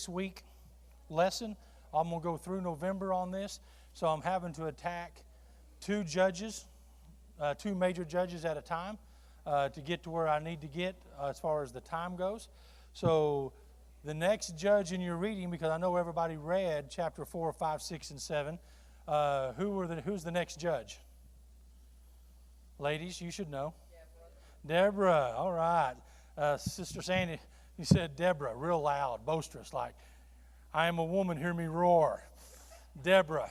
Week lesson. I'm going to go through November on this, so I'm having to attack two major judges at a time to get to where I need to get as far as the time goes. So the next judge in your reading, because I know everybody read chapter 4, 5, 6, and 7, who's the next judge? Ladies, you should know. Deborah. All right. Sister Sandy, you said Deborah, real loud, boisterous, like, I am a woman, hear me roar. Deborah.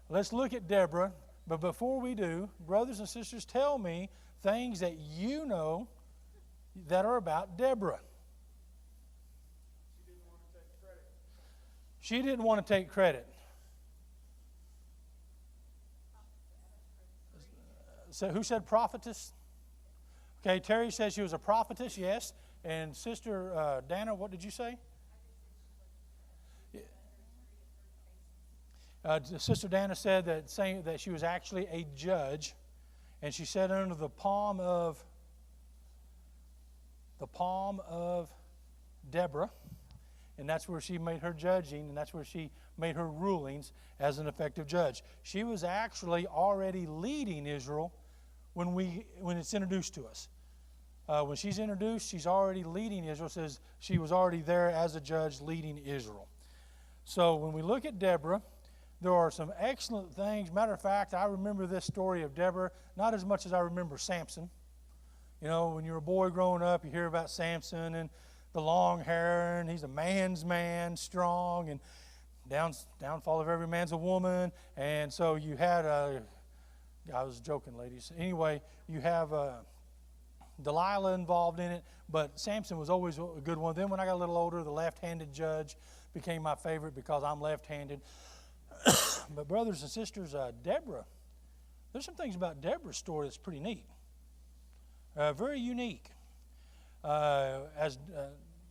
Let's look at Deborah, but before we do, brothers and sisters, tell me things that you know that are about Deborah. She didn't want to take credit. So who said prophetess? Okay, Terry says she was a prophetess, yes. And Sister Dana, what did you say? Sister Dana said that she was actually a judge, and she said under the palm of Deborah, and that's where she made her judging, and that's where she made her rulings as an effective judge. She was actually already leading Israel when it's introduced to us. When she's introduced, she's already leading Israel. It says she was already there as a judge leading Israel. So when we look at Deborah, there are some excellent things. Matter of fact, I remember this story of Deborah not as much as I remember Samson. You know, when you're a boy growing up, you hear about Samson and the long hair, and he's a man's man, strong, and downfall of every man's a woman. And so you had I was joking, ladies. Anyway, you have Delilah involved in it, but Samson was always a good one. Then when I got a little older, the left-handed judge became my favorite because I'm left-handed. But brothers and sisters, Deborah, there's some things about Deborah's story that's pretty neat. Very unique. As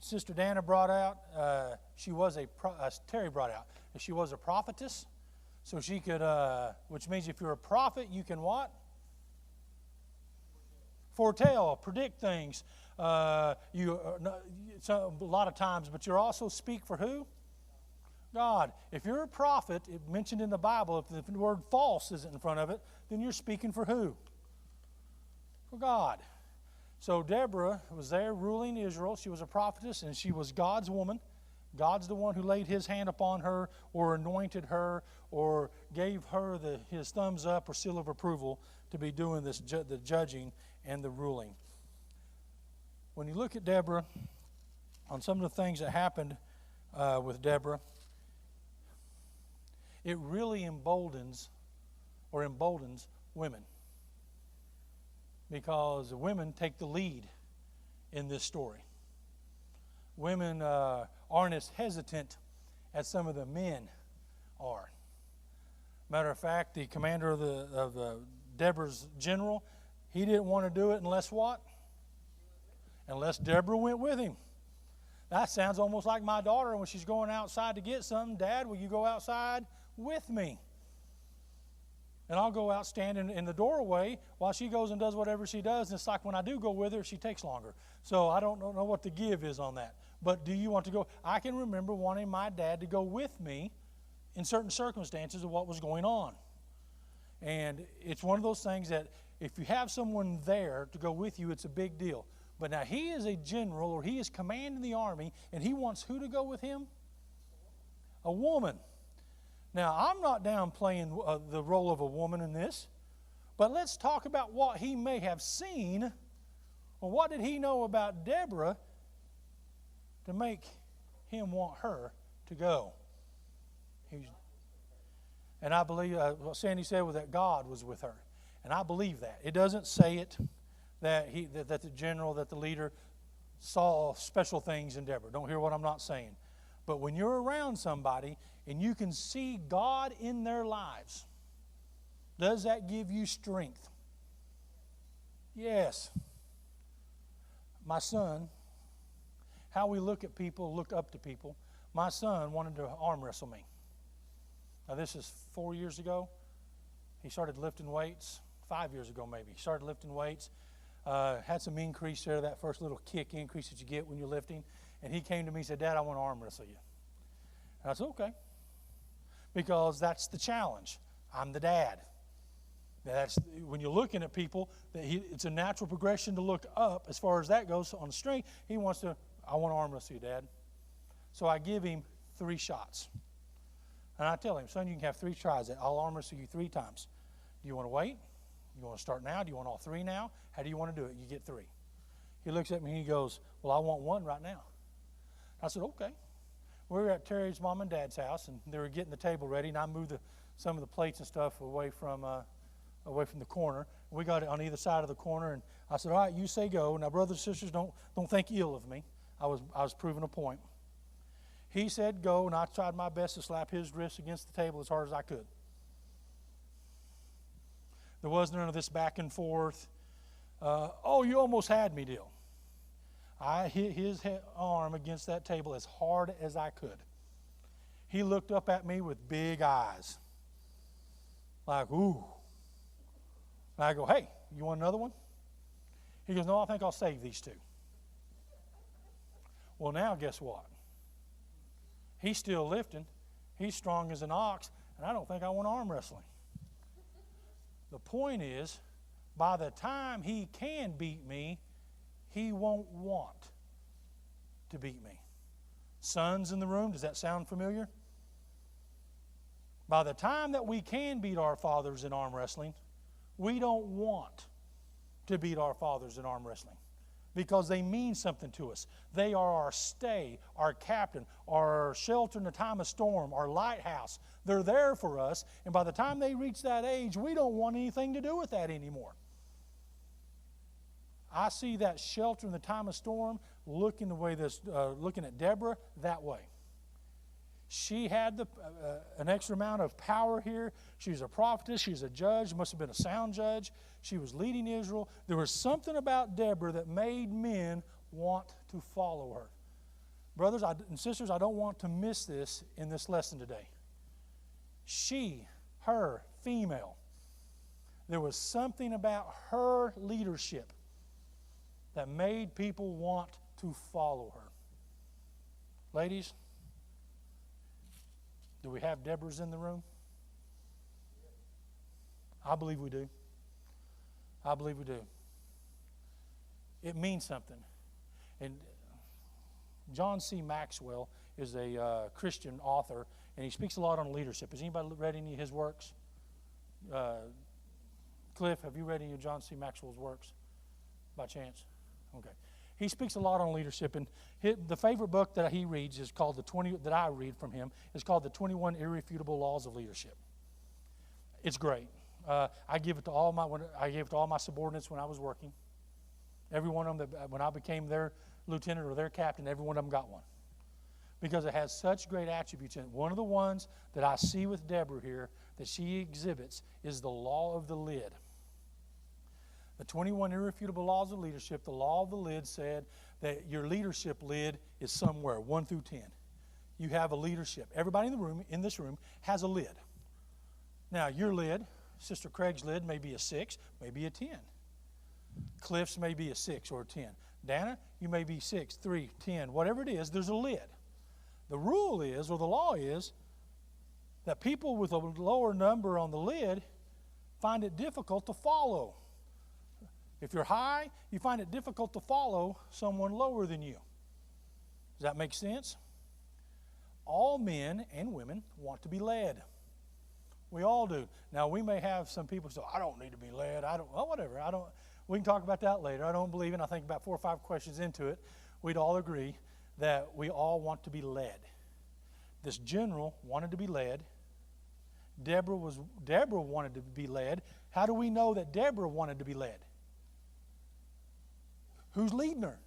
Sister Dana brought out, Terry brought out, that she was a prophetess. So she could, which means if you're a prophet, you can what? Foretell, predict things. A lot of times, but you also speak for who? God. If you're a prophet, it mentioned in the Bible, if the word false isn't in front of it, then you're speaking for who? For God. So Deborah was there ruling Israel. She was a prophetess, and she was God's woman. God's the one who laid his hand upon her or anointed her or gave her his thumbs up or seal of approval to be doing this the judging and the ruling. When you look at Deborah, on some of the things that happened with Deborah, it really emboldens or emboldens women. Because women take the lead in this story. Women aren't as hesitant as some of the men are. Matter of fact, the commander of the Deborah's general, he didn't want to do it unless what? Unless Deborah went with him. That sounds almost like my daughter when she's going outside to get something. Dad, will you go outside with me? And I'll go out standing in the doorway while she goes and does whatever she does. And it's like when I do go with her, she takes longer. So I don't know what the give is on that. But do you want to go? I can remember wanting my dad to go with me in certain circumstances of what was going on. And it's one of those things that if you have someone there to go with you, it's a big deal. But now he is a general, or he is commanding the army, and he wants who to go with him? A woman. Now, I'm not downplaying the role of a woman in this, but let's talk about what he may have seen, or what did he know about Deborah to make him want her to go. And I believe what Sandy said was that God was with her. And I believe that. It doesn't say it that the general, that the leader saw special things in Deborah. Don't hear what I'm not saying. But when you're around somebody and you can see God in their lives, does that give you strength? Yes. My son, how we look at people, look up to people. My son wanted to arm wrestle me. Now this is 4 years ago. He started lifting weights. 5 years ago maybe. He started lifting weights. Had some increase there, that first little kick increase that you get when you're lifting. And he came to me and said, Dad, I want to arm wrestle you. And I said, okay. Because that's the challenge. I'm the dad. That's when you're looking at people, it's a natural progression to look up as far as that goes on the string. He wants to, I want to arm wrestle you, Dad. So I give him 3 shots. And I tell him, son, you can have 3 tries. I'll arm wrestle you 3 times. Do you want to wait? You want to start now? Do you want all 3 now? How do you want to do it? You get 3. He looks at me and he goes, well, I want 1 right now. I said, okay. We were at Terry's mom and dad's house, and they were getting the table ready, and I moved some of the plates and stuff away from the corner. We got it on either side of the corner, and I said, all right, you say go. Now, brothers and sisters, don't think ill of me. I was proving a point. He said go, and I tried my best to slap his wrist against the table as hard as I could. There wasn't none of this back and forth. Oh, you almost had me deal. I hit his arm against that table as hard as I could. He looked up at me with big eyes. Like, ooh. And I go, hey, you want another one? He goes, no, I think I'll save these 2. Well, now guess what? He's still lifting. He's strong as an ox, and I don't think I want arm wrestling. The point is, by the time he can beat me, he won't want to beat me. Sons in the room, does that sound familiar? By the time that we can beat our fathers in arm wrestling, we don't want to beat our fathers in arm wrestling because they mean something to us. They are our stay, our captain, our shelter in the time of storm, our lighthouse. They're there for us, and by the time they reach that age, we don't want anything to do with that anymore. I see that shelter in the time of storm looking at Deborah that way. She had an extra amount of power here. She was a prophetess. She was a judge. Must have been a sound judge. She was leading Israel. There was something about Deborah that made men want to follow her. Brothers and sisters, I don't want to miss this in this lesson today. Her, female, there was something about her leadership that made people want to follow her. Ladies, do we have Deborahs in the room? I believe we do. I believe we do. It means something. And John C. Maxwell is a Christian author, and he speaks a lot on leadership. Has anybody read any of his works? Cliff, have you read any of John C. Maxwell's works by chance? Okay. He speaks a lot on leadership, and the favorite book that he reads is called that I read from him is called The 21 Irrefutable Laws of Leadership. It's great. I gave it to all my subordinates when I was working. Every one of them, when I became their lieutenant or their captain, every one of them got one. Because it has such great attributes in it. One of the ones that I see with Deborah here that she exhibits is the law of the lid. The 21 irrefutable laws of leadership, the law of the lid said that your leadership lid is somewhere, 1 through 10. You have a leadership. Everybody in this room has a lid. Now, your lid, Sister Craig's lid, may be a 6, maybe a 10. Cliff's may be a 6 or a 10. Dana, you may be 6, 3, 10, whatever it is, there's a lid. The rule is, or the law is, that people with a lower number on the lid find it difficult to follow. If you're high, you find it difficult to follow someone lower than you. Does that make sense? All men and women want to be led. We all do. Now, we may have some people say, I don't need to be led. Well, whatever. We can talk about that later. I don't believe it. I think about 4 or 5 questions into it, we'd all agree that we all want to be led. This general wanted to be led. Deborah wanted to be led. How do we know that Deborah wanted to be led? Who's leading her?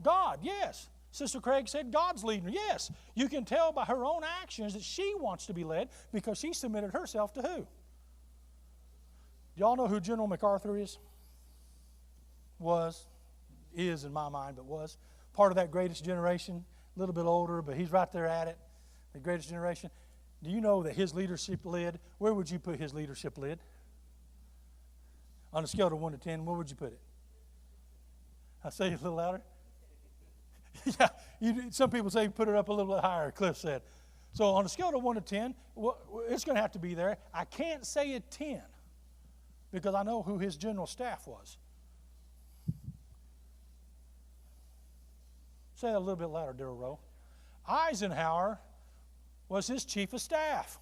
God, yes. Sister Craig said God's leading her. Yes. You can tell by her own actions that she wants to be led because she submitted herself to who? Do y'all know who General MacArthur is? Is in my mind, but was. Part of that greatest generation, a little bit older, but he's right there at it. The greatest generation. Do you know that his leadership lid, where would you put his leadership lid? On a scale of 1 to 10, where would you put it? I'll say it a little louder. Yeah, some people say put it up a little bit higher, Cliff said. So on a scale of 1 to 10, it's going to have to be there. I can't say a 10 because I know who his general staff was. Say that a little bit louder, Darrell Rowe. Eisenhower was his chief of staff.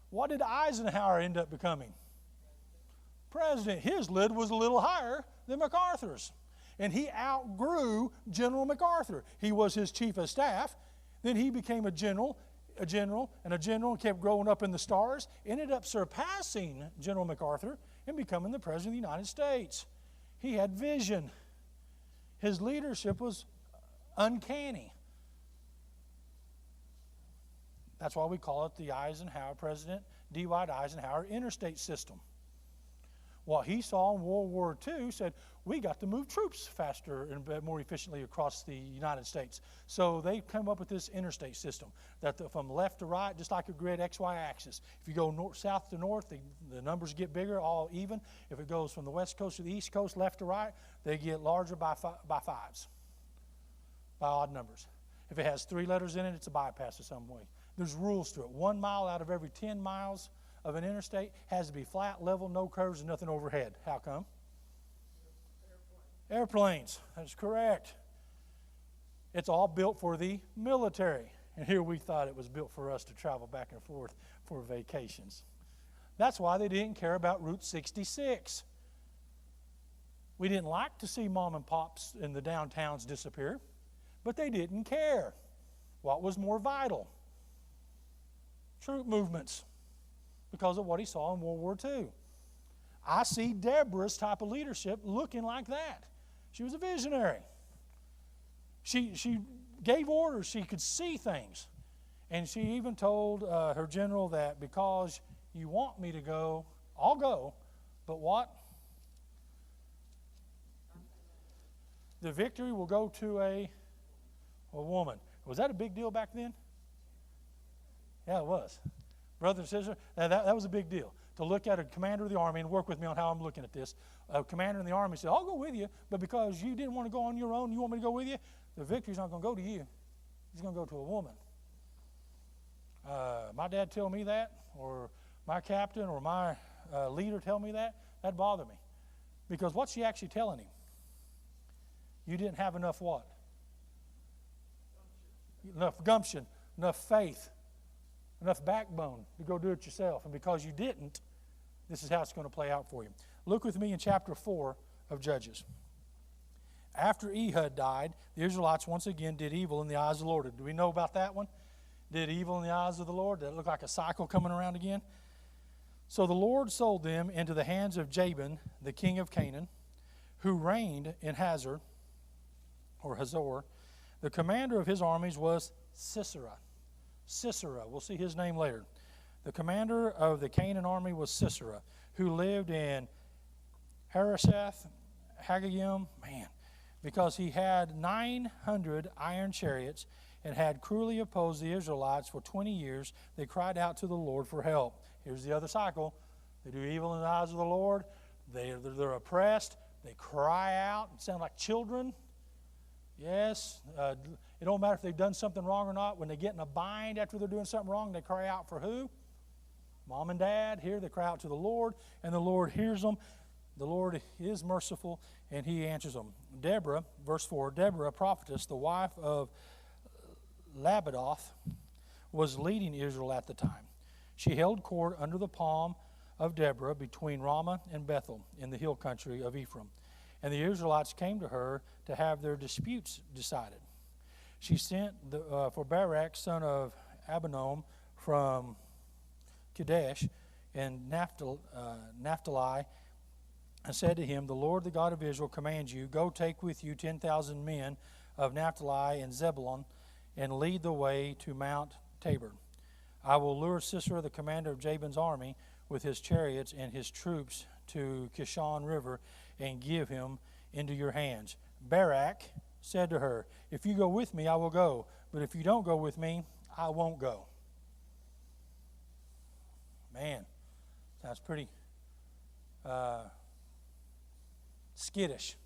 What did Eisenhower end up becoming? President. His lid was a little higher than MacArthur's. And he outgrew General MacArthur. He was his chief of staff. Then he became a general, and kept growing up in the stars. Ended up surpassing General MacArthur and becoming the President of the United States. He had vision. His leadership was uncanny. That's why we call it the President Dwight Eisenhower interstate system. What he saw in World War II said, we got to move troops faster and more efficiently across the United States. So they come up with this interstate system that from left to right, just like a grid XY axis. If you go south to north, the numbers get bigger, all even. If it goes from the west coast to the east coast, left to right, they get larger by 5s, by odd numbers. If it has 3 letters in it, it's a bypass of some way. There's rules to it. 1 mile out of every 10 miles of an interstate has to be flat, level, no curves, and nothing overhead. How come? Airplanes. That's correct. It's all built for the military. And here we thought it was built for us to travel back and forth for vacations. That's why they didn't care about Route 66. We didn't like to see mom and pops in the downtowns disappear, but they didn't care. What was more vital? Troop movements, because of what he saw in World War II. I see Deborah's type of leadership looking like that. She was a visionary. She gave orders. She could see things. And she even told her general that because you want me to go, I'll go. But what? The victory will go to a woman. Was that a big deal back then? Yeah, it was. Brother and sister, that was a big deal. To look at a commander of the army, and work with me on how I'm looking at this. A commander in the army said, I'll go with you, but because you didn't want to go on your own, you want me to go with you, the victory's not going to go to you. It's going to go to a woman. My dad tell me that, or my captain, or my leader tell me that, that'd bother me. Because what's she actually telling him? You didn't have enough what? Enough gumption, enough faith, enough backbone to go do it yourself. And because you didn't, this is how it's going to play out for you. Look with me in chapter 4 of Judges. After Ehud died, the Israelites once again did evil in the eyes of the Lord. Do we know about that one? Did evil in the eyes of the Lord? Did it look like a cycle coming around again? So the Lord sold them into the hands of Jabin, the king of Canaan, who reigned in Hazor, or Hazor. The commander of his armies was Sisera. Sisera, we'll see his name later. The commander of the Canaan army was Sisera, who lived in Harosheth Haggayim, because he had 900 iron chariots and had cruelly opposed the Israelites for 20 years. They cried out to the Lord for help. Here's the other cycle. They do evil in the eyes of the Lord. They're oppressed. They cry out and sound like children. Yes, it don't matter if they've done something wrong or not. When they get in a bind after they're doing something wrong, they cry out for who? Mom and Dad. Here they cry out to the Lord, and the Lord hears them. The Lord is merciful, and he answers them. Deborah, verse 4, Deborah, prophetess, the wife of Labadoth, was leading Israel at the time. She held court under the palm of Deborah between Ramah and Bethel in the hill country of Ephraim. And the Israelites came to her to have their disputes decided. She sent for Barak, son of Abinoam, from Kadesh and Naphtali, and said to him, the Lord, the God of Israel, commands you, go take with you 10,000 men of Naphtali and Zebulun, and lead the way to Mount Tabor. I will lure Sisera, the commander of Jabin's army, with his chariots and his troops to Kishon River, and give him into your hands. Barak said to her, if you go with me, I will go, but if you don't go with me, I won't go. Man, sounds pretty skittish.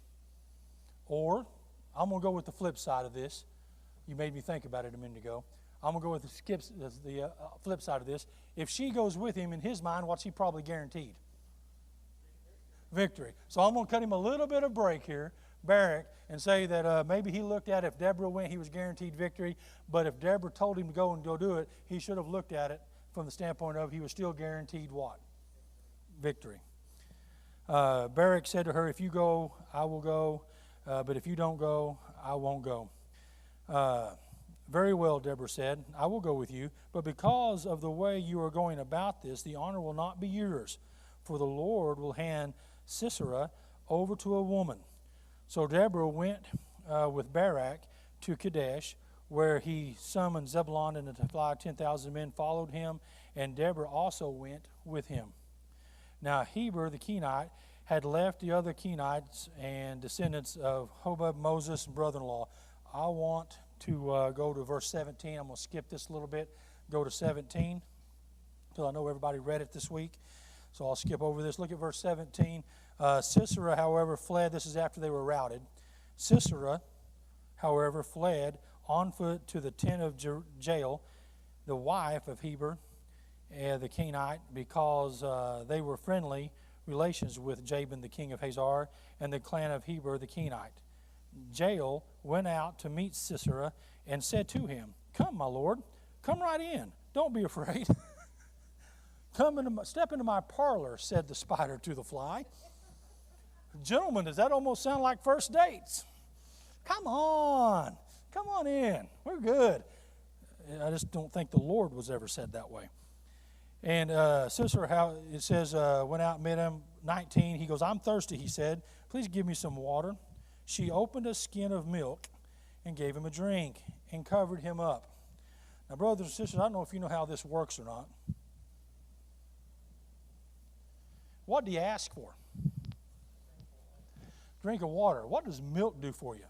Or, I'm going to go with the flip side of this. You made me think about it a minute ago. I'm going to go with the flip side of this. If she goes with him, in his mind, what's he probably guaranteed? Victory. So I'm going to cut him a little bit of break here, Barak, and say that maybe he looked at it, if Deborah went, he was guaranteed victory. But if Deborah told him to go and go do it, he should have looked at it from the standpoint of he was still guaranteed what? Victory. Barak said to her, if you go, I will go. But if you don't go, I won't go. Very well, Deborah said, I will go with you. But because of the way you are going about this, the honor will not be yours. For the Lord will hand Sisera over to a woman. So Deborah went with Barak to Kadesh, where he summoned Zebulun and Naphtali. 10,000 men followed him, and Deborah also went with him. Now Heber the Kenite had left the other Kenites and descendants of Hobab, Moses' brother-in-law. I want to go to verse 17. I'm going to skip this a little bit, go to 17, because I know everybody read it this week. So I'll skip over this. Look at verse 17. Sisera, however, fled. This is after they were routed. Sisera, however, fled on foot to the tent of Jael, the wife of Heber, the Kenite, because they were friendly relations with Jabin, the king of Hazor, and the clan of Heber, the Kenite. Jael went out to meet Sisera and said to him, come, my lord, come right in. Don't be afraid. Step into my parlor, said the spider to the fly. Gentlemen, does that almost sound like first dates? Come on in. We're good. I just don't think the Lord was ever said that way. And Sisera, it says, went out and met him. 19, he goes, I'm thirsty, he said. Please give me some water. She opened a skin of milk and gave him a drink and covered him up. Now, brothers and sisters, I don't know if you know how this works or not. What do you ask for? Drink of water. What does milk do for you?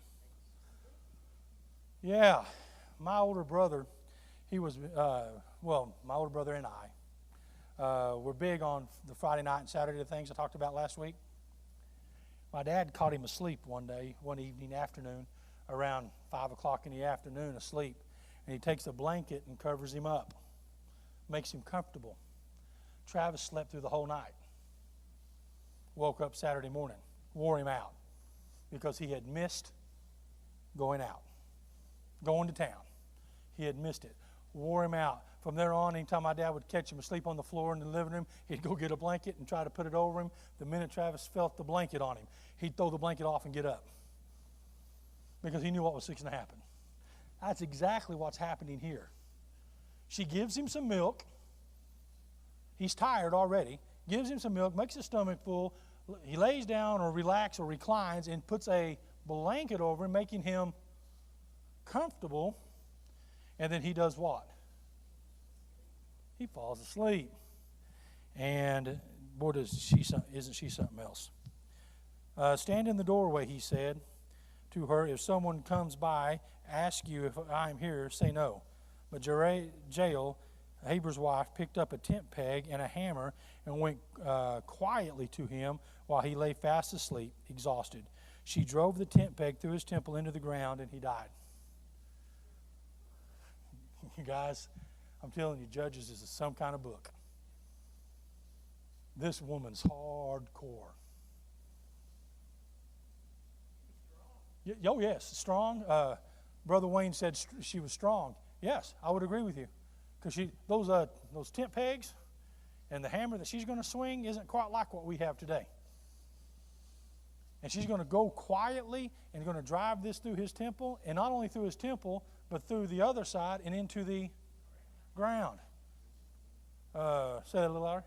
Yeah, my older brother, my older brother and I were big on the Friday night and Saturday things I talked about last week. My dad caught him asleep one evening afternoon, around 5 o'clock in the afternoon, asleep. And he takes a blanket and covers him up, makes him comfortable. Travis slept through the whole night. Woke up Saturday morning, wore him out, because he had missed going out, going to town. He had missed it. Wore him out. From there on, anytime my dad would catch him asleep on the floor in the living room, he'd go get a blanket and try to put it over him. The minute Travis felt the blanket on him, he'd throw the blanket off and get up, because he knew what was fixing to happen. That's exactly what's happening here. She gives him some milk. He's tired already. Gives him some milk, makes his stomach full. He lays down or relaxes or reclines and puts a blanket over him, making him comfortable. And then he does what? He falls asleep. And boy, isn't she something else? Stand in the doorway, he said to her. If someone comes by, ask you if I am here, say no. But Jael, Heber's wife, picked up a tent peg and a hammer and went quietly to him while he lay fast asleep, exhausted. She drove the tent peg through his temple into the ground, and he died. You guys, I'm telling you, Judges is some kind of book. This woman's hardcore. Oh, yes, strong. Brother Wayne said she was strong. Yes, I would agree with you. Because those tent pegs and the hammer that she's going to swing isn't quite like what we have today. And she's going to go quietly and going to drive this through his temple, and not only through his temple, but through the other side and into the ground. Say that a little louder.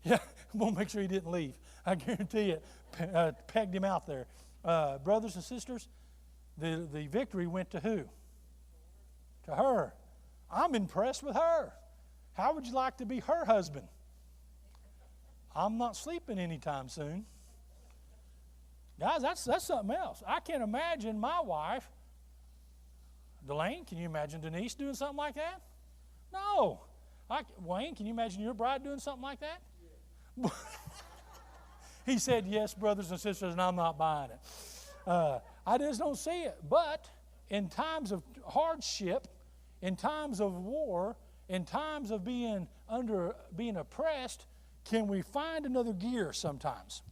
Yeah, we'll make sure he didn't leave. I guarantee it. Pegged him out there. Brothers and sisters, the victory went to who? To her. I'm impressed with her. How would you like to be her husband? I'm not sleeping anytime soon. Guys, that's something else. I can't imagine my wife. Delane, can you imagine Denise doing something like that? No. Wayne, can you imagine your bride doing something like that? Yeah. He said, yes, brothers and sisters, and I'm not buying it. I just don't see it. But in times of hardship, in times of war, in times of being oppressed, can we find another gear sometimes?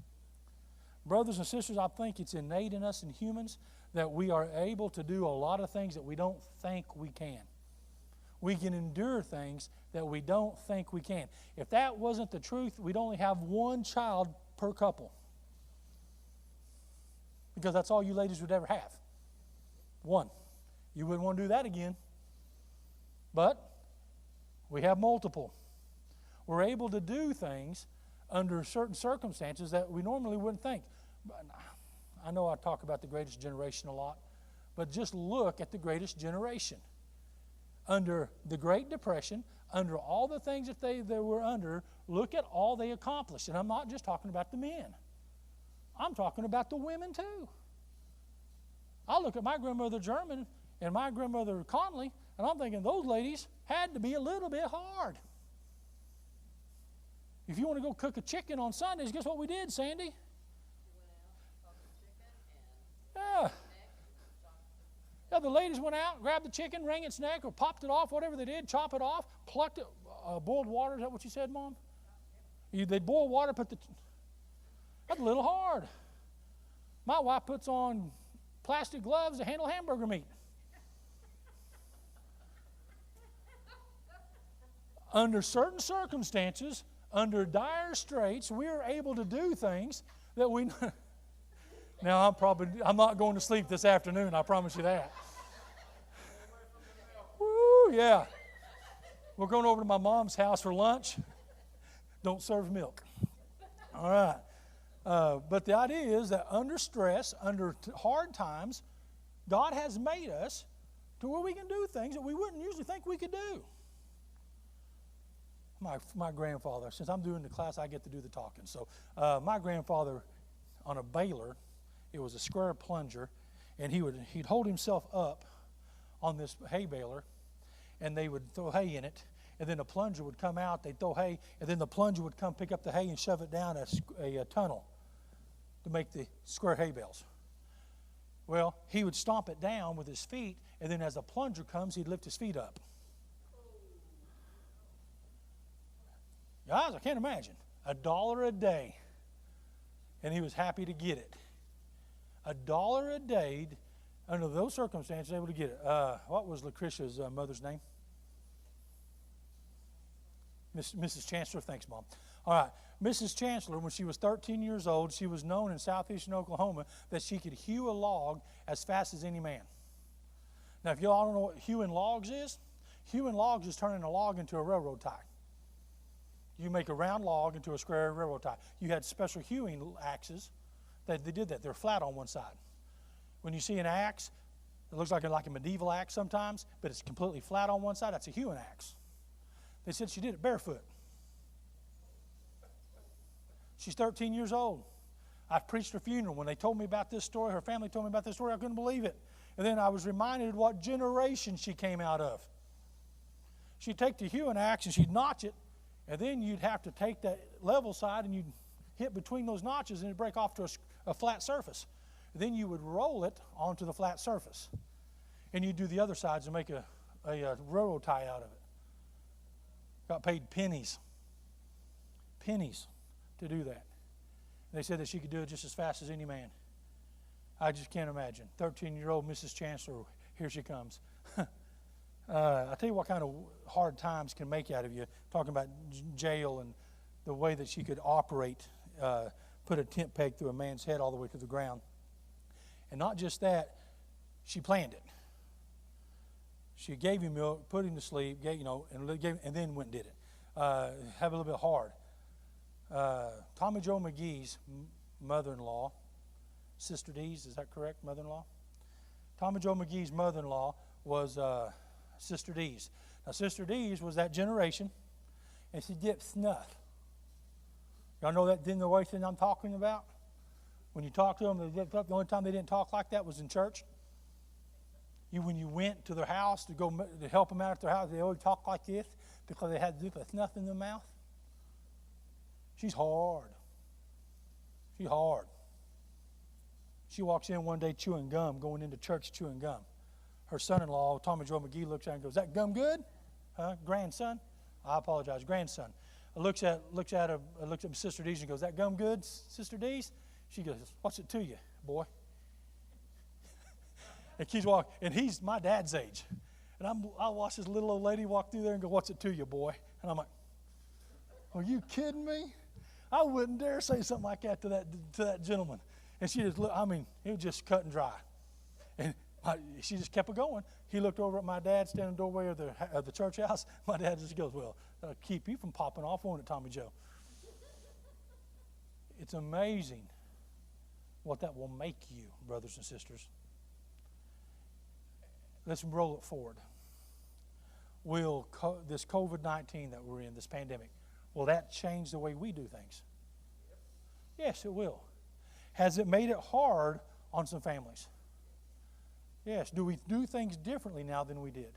Brothers and sisters, I think it's innate in us and humans that we are able to do a lot of things that we don't think we can. We can endure things that we don't think we can. If that wasn't the truth, we'd only have one child per couple. Because that's all you ladies would ever have. One. You wouldn't want to do that again. But we have multiple. We're able to do things under certain circumstances that we normally wouldn't think. I know I talk about the greatest generation a lot, but just look at the greatest generation. Under the Great Depression, under all the things that they were under, look at all they accomplished. And I'm not just talking about the men. I'm talking about the women too. I look at my grandmother German and my grandmother Conley, and I'm thinking those ladies had to be a little bit hard. If you want to go cook a chicken on Sundays, guess what we did, Sandy? Yeah. Yeah, the ladies went out, grabbed the chicken, wring its neck, or popped it off, whatever they did, chop it off, plucked it, boiled water. Is that what you said, Mom? They'd boil water, that's a little hard. My wife puts on plastic gloves to handle hamburger meat. Under certain circumstances, under dire straits, we are able to do things that we... Now, I'm not going to sleep this afternoon, I promise you that. Woo, yeah. We're going over to my mom's house for lunch. Don't serve milk. All right. But the idea is that under stress, under hard times, God has made us to where we can do things that we wouldn't usually think we could do. My grandfather, since I'm doing the class, I get to do the talking. So my grandfather, on a baler, it was a square plunger, and he'd hold himself up on this hay baler, and they would throw hay in it, and then the plunger would come out, they'd throw hay, and then the plunger would come pick up the hay and shove it down a tunnel to make the square hay bales. Well, he would stomp it down with his feet, and then as the plunger comes, he'd lift his feet up. Guys, I can't imagine. $1 a day, and he was happy to get it. $1 a day, under those circumstances, able to get it. What was Lucretia's mother's name? Mrs. Chancellor. Thanks, Mom. All right. Mrs. Chancellor, when she was 13 years old, she was known in southeastern Oklahoma that she could hew a log as fast as any man. Now, if you all don't know what hewing logs is turning a log into a railroad tie. You make a round log into a square railroad tie. You had special hewing axes that they did that. They're flat on one side. When you see an axe, it looks like a medieval axe sometimes, but it's completely flat on one side. That's a hewing axe. They said she did it barefoot. She's 13 years old. I preached her funeral. When they told me about this story, her family told me about this story, I couldn't believe it. And then I was reminded of what generation she came out of. She'd take the hewing axe and she'd notch it, and then you'd have to take that level side and you'd hit between those notches and it'd break off to a flat surface. Then you would roll it onto the flat surface. And you'd do the other sides and make a railroad tie out of it. Got paid pennies to do that. And they said that she could do it just as fast as any man. I just can't imagine. 13-year-old Mrs. Chancellor, here she comes. I'll tell you what kind of hard times can make out of you, talking about jail and the way that she could operate, put a tent peg through a man's head all the way to the ground. And not just that, she planned it. She gave him milk, put him to sleep, and then went and did it. Have a little bit hard. Tommy Joe McGee's mother-in-law, Sister Dee's, is that correct, mother-in-law? Tommy Joe McGee's mother-in-law was Sister Dee's. Now, Sister Dee's was that generation, and she dipped snuff. Y'all know that generation I'm talking about? When you talk to them, they dipped up. The only time they didn't talk like that was in church. When you went to their house to help them out at their house, they always talked like this because they had to dip snuff in their mouth. She's hard. She's hard. She walks in one day chewing gum, going into church chewing gum. Her son-in-law, Tommy Joe McGee, looks at her and goes, "Is that gum good?" Huh? Grandson? I apologize, grandson. Looks at Sister Dee's and goes, "Is that gum good, Sister Dee's?" She goes, "What's it to you, boy?" And keeps walking. And he's my dad's age. And I watch this little old lady walk through there and go, "What's it to you, boy?" And I'm like, "Are you kidding me?" I wouldn't dare say something like that to that gentleman. And she just looked, it was just cut and dry. And she just kept it going. He looked over at my dad standing in the doorway of the church house. My dad just goes, "Well, that'll keep you from popping off, won't it, Tommy Joe?" It's amazing what that will make you, brothers and sisters. Let's roll it forward. Will this COVID-19 that we're in, this pandemic, will that change the way we do things? Yes, it will. Has it made it hard on some families? Yes. Do we do things differently now than we did?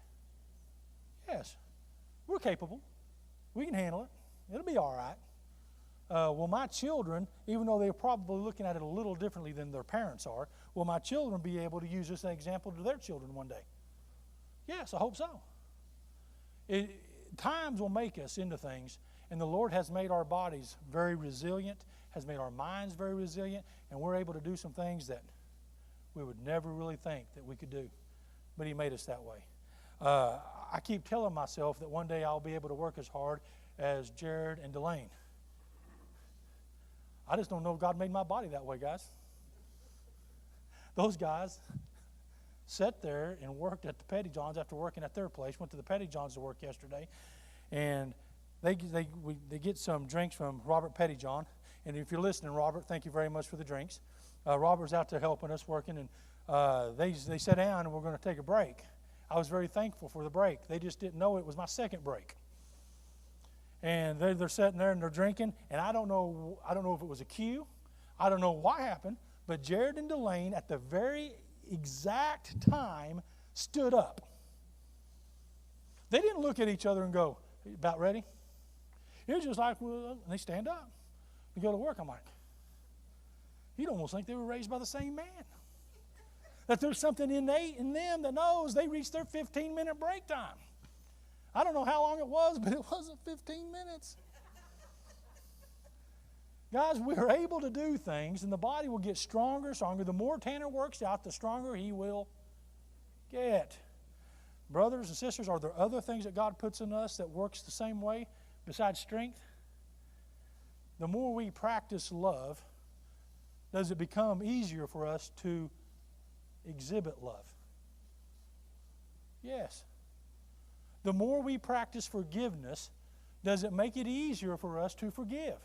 Yes. We're capable. We can handle it. It'll be all right. Will my children, even though they're probably looking at it a little differently than their parents are, will my children be able to use this as an example to their children one day? Yes, I hope so. Times will make us into things, and the Lord has made our bodies very resilient, has made our minds very resilient, and we're able to do some things that we would never really think that we could do. But He made us that way. I keep telling myself that one day I'll be able to work as hard as Jared and Delane. I just don't know if God made my body that way, guys. Those guys sat there and worked at the Pettyjohns after working at their place. Went to the Pettyjohns to work yesterday, and they get some drinks from Robert Pettyjohn. And if you're listening, Robert, thank you very much for the drinks. Robert's out there helping us working, and they sat down and we're going to take a break. I was very thankful for the break. They just didn't know it was my second break. And they're sitting there and they're drinking, and I don't know if it was a cue. I don't know what happened, but Jared and Delane at the very exact time stood up. They didn't look at each other and go, "About ready?" It was just like, well, and they stand up. We go to work. I'm like, you'd almost think they were raised by the same man. That there's something innate in them that knows they reached their 15-minute break time. I don't know how long it was, but it wasn't 15 minutes. Guys, we're able to do things, and the body will get stronger and stronger. The more Tanner works out, the stronger he will get. Brothers and sisters, are there other things that God puts in us that works the same way besides strength? The more we practice love, does it become easier for us to exhibit love? Yes. The more we practice forgiveness, Does it make it easier for us to forgive?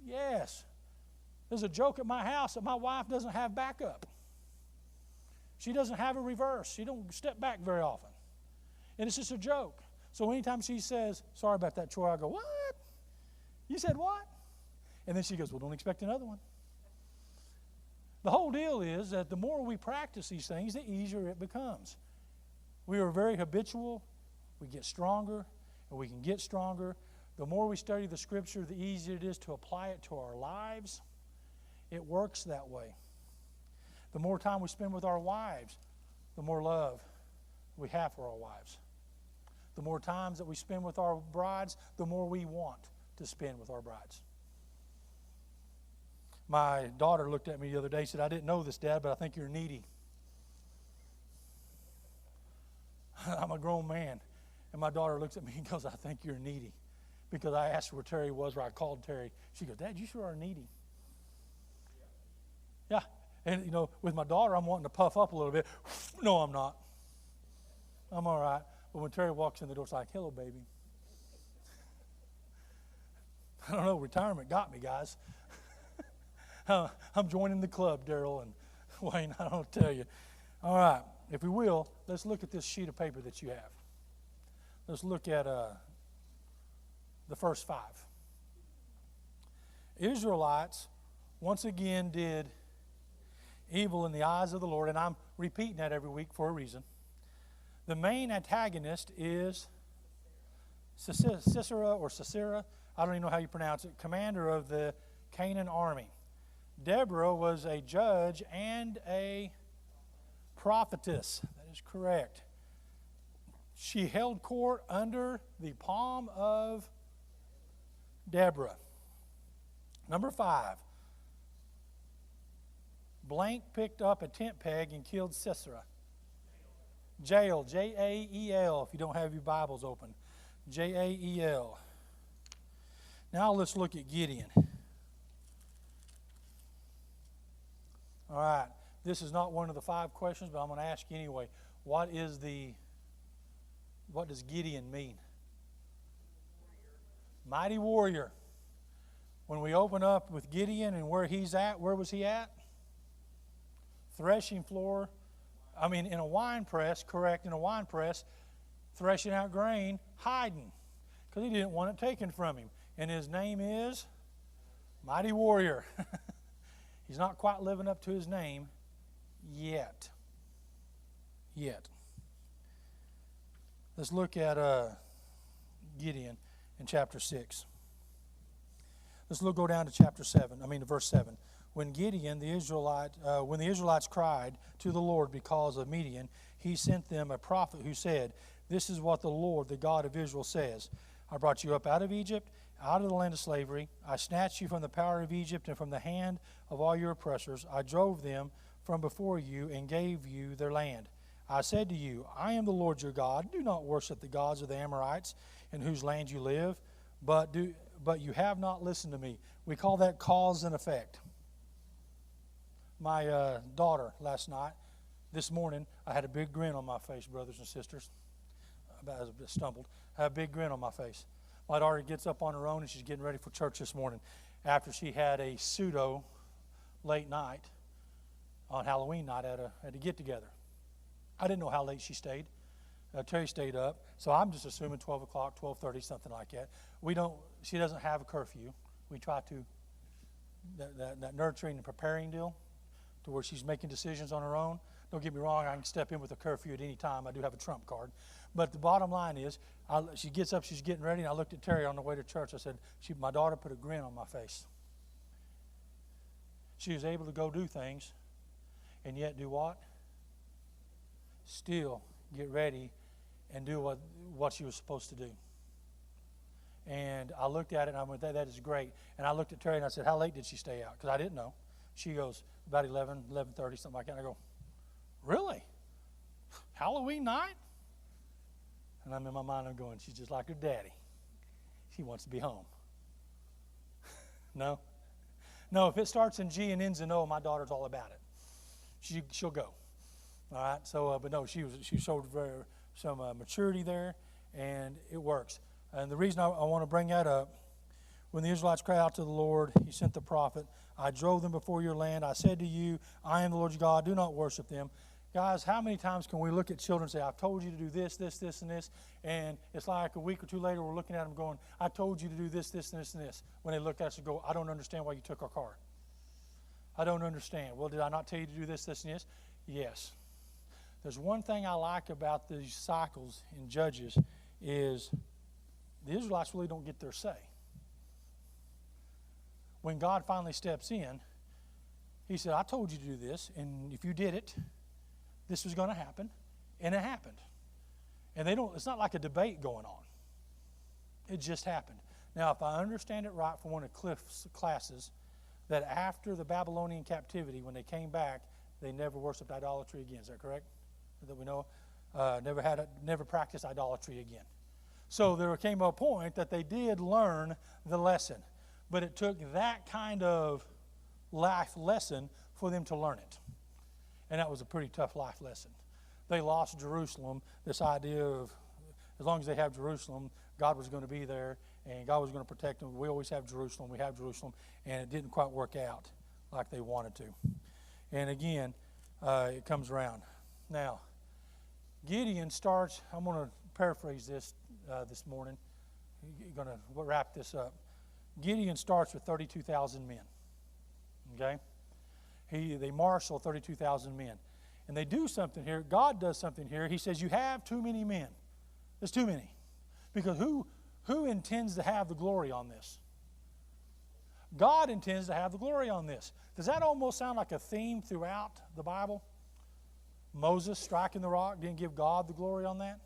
Yes. There's a joke at my house that my wife doesn't have backup. She doesn't have a reverse. She don't step back very often. And it's just a joke. So anytime she says, sorry about that, Troy, I go, what? You said what? And then she goes, well, don't expect another one. The whole deal is that the more we practice these things, the easier it becomes. We are very habitual. We get stronger, and we can get stronger. The more we study the Scripture, the easier it is to apply it to our lives. It works that way. The more time we spend with our wives, the more love we have for our wives. The more times that we spend with our brides, the more we want to spend with our brides. My daughter looked at me the other day and said, I didn't know this, Dad, but I think you're needy. I'm a grown man. And my daughter looks at me and goes, I think you're needy. Because I asked her where Terry was, or I called Terry. She goes, Dad, you sure are needy. Yeah. And, with my daughter, I'm wanting to puff up a little bit. No, I'm not. I'm all right. But when Terry walks in the door, it's like, hello, baby. I don't know, retirement got me, guys. I'm joining the club, Daryl and Wayne, I don't tell you. All right, if we will, let's look at this sheet of paper that you have. Let's look at the first 5. Israelites, once again, did evil in the eyes of the Lord, and I'm repeating that every week for a reason. The main antagonist is Sisera, I don't even know how you pronounce it, commander of the Canaan army. Deborah was a judge and a prophetess. That is correct. She held court under the palm of Deborah. Number 5. Blank picked up a tent peg and killed Sisera. Jael, Jael, if you don't have your Bibles open. Jael. Now let's look at Gideon. All right, this is not one of the 5 questions, but I'm going to ask you anyway. What does Gideon mean? Mighty warrior. When we open up with Gideon and where he's at, where was he at? Threshing floor. In a wine press, correct, in a wine press, threshing out grain, hiding, because he didn't want it taken from him. And his name is Mighty Warrior. He's not quite living up to his name yet. Let's look at Gideon in chapter 6. Go down to verse 7. When Gideon, when the Israelites cried to the Lord because of Midian, he sent them a prophet who said, this is what the Lord, the God of Israel, says. I brought you up out of Egypt, out of the land of slavery. I snatched you from the power of Egypt and from the hand of all your oppressors. I drove them from before you and gave you their land. I said to you, I am the Lord your God. Do not worship the gods of the Amorites in whose land you live, but you have not listened to me. We call that cause and effect. My daughter this morning, I had a big grin on my face, brothers and sisters. I stumbled. I had a big grin on my face. My daughter gets up on her own and she's getting ready for church this morning after she had a pseudo late night on Halloween night at a get-together. I didn't know how late she stayed. Terry stayed up, so I'm just assuming 12 o'clock, 12:30, something like that. She doesn't have a curfew. We try to, that nurturing and preparing deal, to where she's making decisions on her own. Don't get me wrong, I can step in with a curfew at any time. I do have a trump card. But the bottom line is, she gets up, she's getting ready, and I looked at Terry on the way to church. I said, my daughter put a grin on my face. She was able to go do things, and yet do what? Still get ready and do what she was supposed to do. And I looked at it, and I went, that is great. And I looked at Terry, and I said, how late did she stay out? Because I didn't know. She goes, about 11, 11:30, something like that. And I go, really? Halloween night? And I'm in my mind, I'm going, she's just like her daddy. She wants to be home. No? No, if it starts in G and ends in O, my daughter's all about it. She'll go. All right? So, but no, she showed some maturity there, and it works. And the reason I want to bring that up, when the Israelites cried out to the Lord, he sent the prophet. I drove them before your land. I said to you, I am the Lord your God. Do not worship them. Guys, how many times can we look at children and say, I've told you to do this, this, this, and this, and it's like a week or two later we're looking at them going, I told you to do this, this, and this, and this. When they look at us and go, I don't understand why you took our car. I don't understand. Well, did I not tell you to do this, this, and this? Yes. There's one thing I like about these cycles in Judges is the Israelites really don't get their say. When God finally steps in, he said, I told you to do this, and if you did it, this was going to happen, and it happened. And it's not like a debate going on. It just happened. Now, if I understand it right from one of Cliff's classes, that after the Babylonian captivity, when they came back, they never worshiped idolatry again. Is that correct? That we know? Never practiced idolatry again. So there came a point that they did learn the lesson. But it took that kind of life lesson for them to learn it. And that was a pretty tough life lesson. They lost Jerusalem, this idea of as long as they have Jerusalem, God was going to be there and God was going to protect them. We always have Jerusalem, and it didn't quite work out like they wanted to. And again, it comes around. Now, Gideon starts, I'm going to paraphrase this this morning. I'm going to wrap this up. Gideon starts with 32,000 men. Okay? They marshal 32,000 men. And they do something here. God does something here. He says, you have too many men. There's too many. Because who intends to have the glory on this? God intends to have the glory on this. Does that almost sound like a theme throughout the Bible? Moses striking the rock didn't give God the glory on that?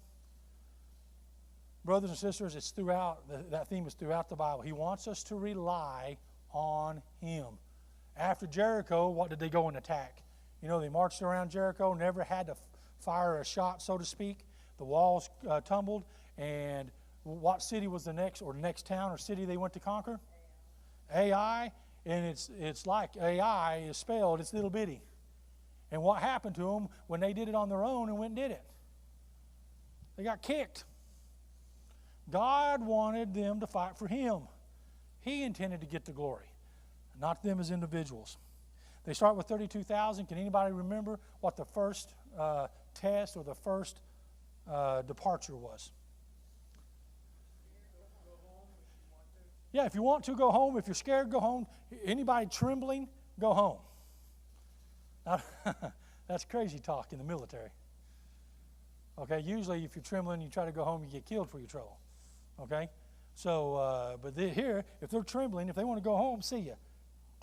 Brothers and sisters, it's throughout, that theme is throughout the Bible. He wants us to rely on Him. After Jericho, what did they go and attack? You know, they marched around Jericho, never had to fire a shot, so to speak. The walls tumbled, and what city was the next town or city they went to conquer? Ai, and it's like Ai is spelled, it's little bitty. And what happened to them when they did it on their own and went and did it? They got kicked. God wanted them to fight for Him. He intended to get the glory, not them as individuals. They start with 32,000. Can anybody remember what the first test or the first departure was? Yeah, if you want to, go home. If you're scared, go home. Anybody trembling, go home. Now, that's crazy talk in the military. Okay, usually if you're trembling, you try to go home, you get killed for your trouble. Okay? So, but here, if they're trembling, if they want to go home, see ya.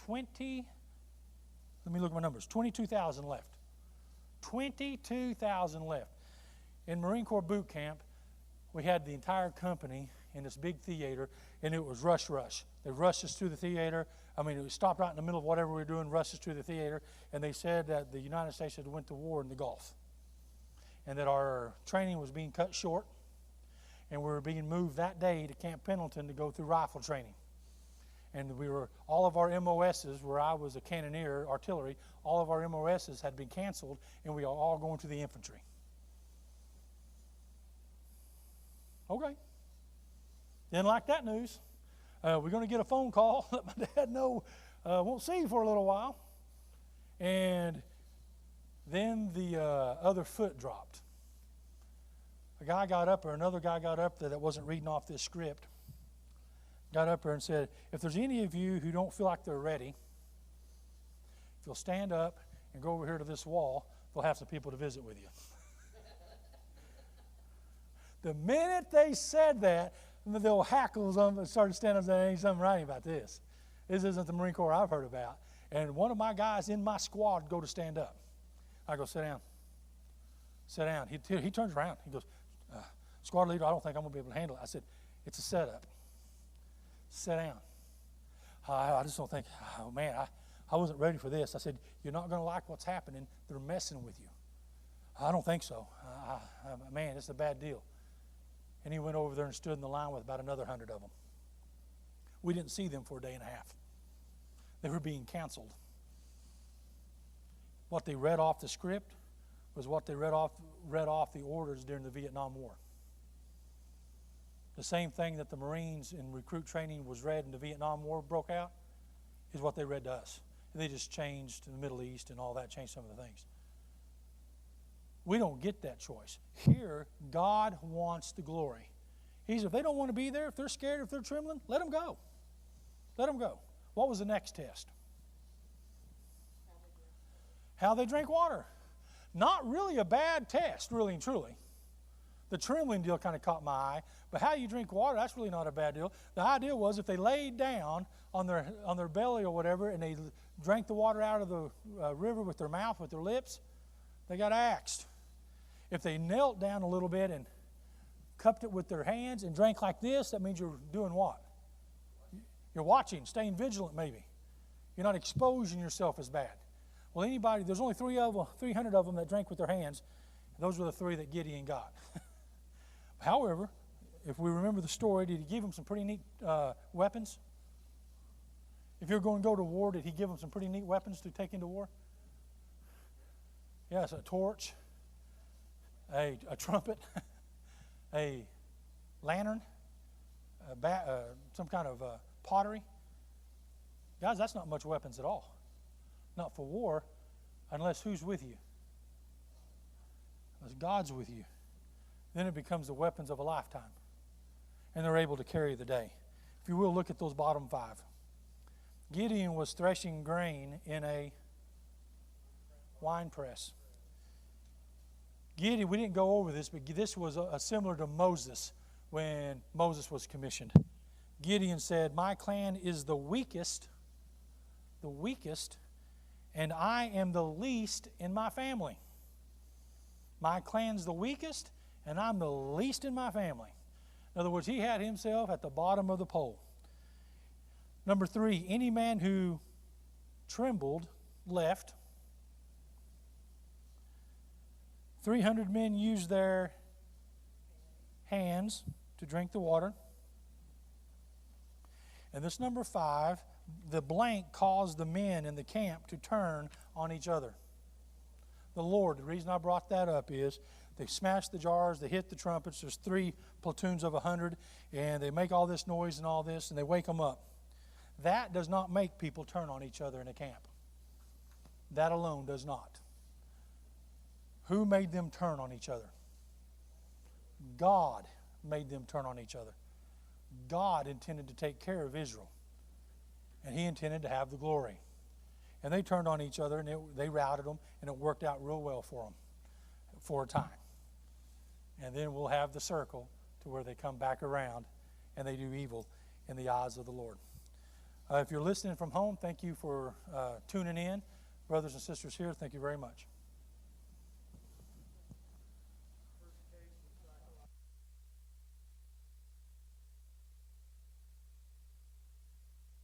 Let me look at my numbers. 22,000 left. 22,000 left. In Marine Corps boot camp, we had the entire company in this big theater, and it was rush. They rushed us through the theater. I mean, it stopped right in the middle of whatever we were doing, rushed us through the theater, and they said that the United States had went to war in the Gulf, and that our training was being cut short, and we were being moved that day to Camp Pendleton to go through rifle training. And all of our MOSs, where I was a cannoneer, artillery, all of our MOSs had been canceled, and we are all going to the infantry. Okay. Didn't like that news. We're going to get a phone call. Let my dad know, won't see you for a little while. And then the other foot dropped. Another guy got up there that wasn't reading off this script. Got up there and said, if there's any of you who don't feel like they're ready, if you'll stand up and go over here to this wall, they'll have some people to visit with you. The minute they said that, the old hackles started standing up there, ain't something right about this. This isn't the Marine Corps I've heard about. And one of my guys in my squad go to stand up. I go, sit down. Sit down. He turns around. He goes, squad leader, I don't think I'm going to be able to handle it. I said, it's a setup. Sit down. I just don't think, oh man, I wasn't ready for this. I said, you're not going to like what's happening. They're messing with you. I don't think so. Man, it's a bad deal. And he went over there and stood in the line with about another 100 of them. We didn't see them for a day and a half. They were being canceled. What they read off the script was what they read off the orders during the Vietnam War. The same thing that the Marines in recruit training was read in the Vietnam War broke out is what they read to us. And they just changed to the Middle East and all that, changed some of the things. We don't get that choice. Here, God wants the glory. He said, if they don't want to be there, if they're scared, if they're trembling, let them go. Let them go. What was the next test? How they drink water. Not really a bad test, really and truly. The trembling deal kind of caught my eye, but how you drink water, that's really not a bad deal. The idea was if they laid down on their belly or whatever and they drank the water out of the river with their mouth, with their lips, they got axed. If they knelt down a little bit and cupped it with their hands and drank like this, that means you're doing what? You're watching, staying vigilant maybe. You're not exposing yourself as bad. Well, there's only 300 of them that drank with their hands. Those were the 3 that Gideon got. However, if we remember the story, did he give them some pretty neat weapons? If you're going to go to war, did he give them some pretty neat weapons to take into war? Yes, a torch, a trumpet, a lantern, some kind of pottery. Guys, that's not much weapons at all. Not for war, unless who's with you? Unless God's with you. Then it becomes the weapons of a lifetime. And they're able to carry the day. If you will, look at those bottom 5. Gideon was threshing grain in a wine press. Gideon, we didn't go over this, but this was similar to Moses when Moses was commissioned. Gideon said, my clan is the weakest, and I am the least in my family. My clan's the weakest, and I'm the least in my family. In other words, he had himself at the bottom of the pole. Number 3, any man who trembled left. 300 men used their hands to drink the water. And this number 5, the blank caused the men in the camp to turn on each other. The Lord, the reason I brought that up is they smash the jars, they hit the trumpets. There's 3 platoons of 100, and they make all this noise and all this, and they wake them up. That does not make people turn on each other in a camp. That alone does not. Who made them turn on each other? God made them turn on each other. God intended to take care of Israel, and He intended to have the glory. And they turned on each other, and they routed them, and it worked out real well for them for a time. And then we'll have the circle to where they come back around, and they do evil in the eyes of the Lord. If you're listening from home, thank you for tuning in. Brothers and sisters here, thank you very much.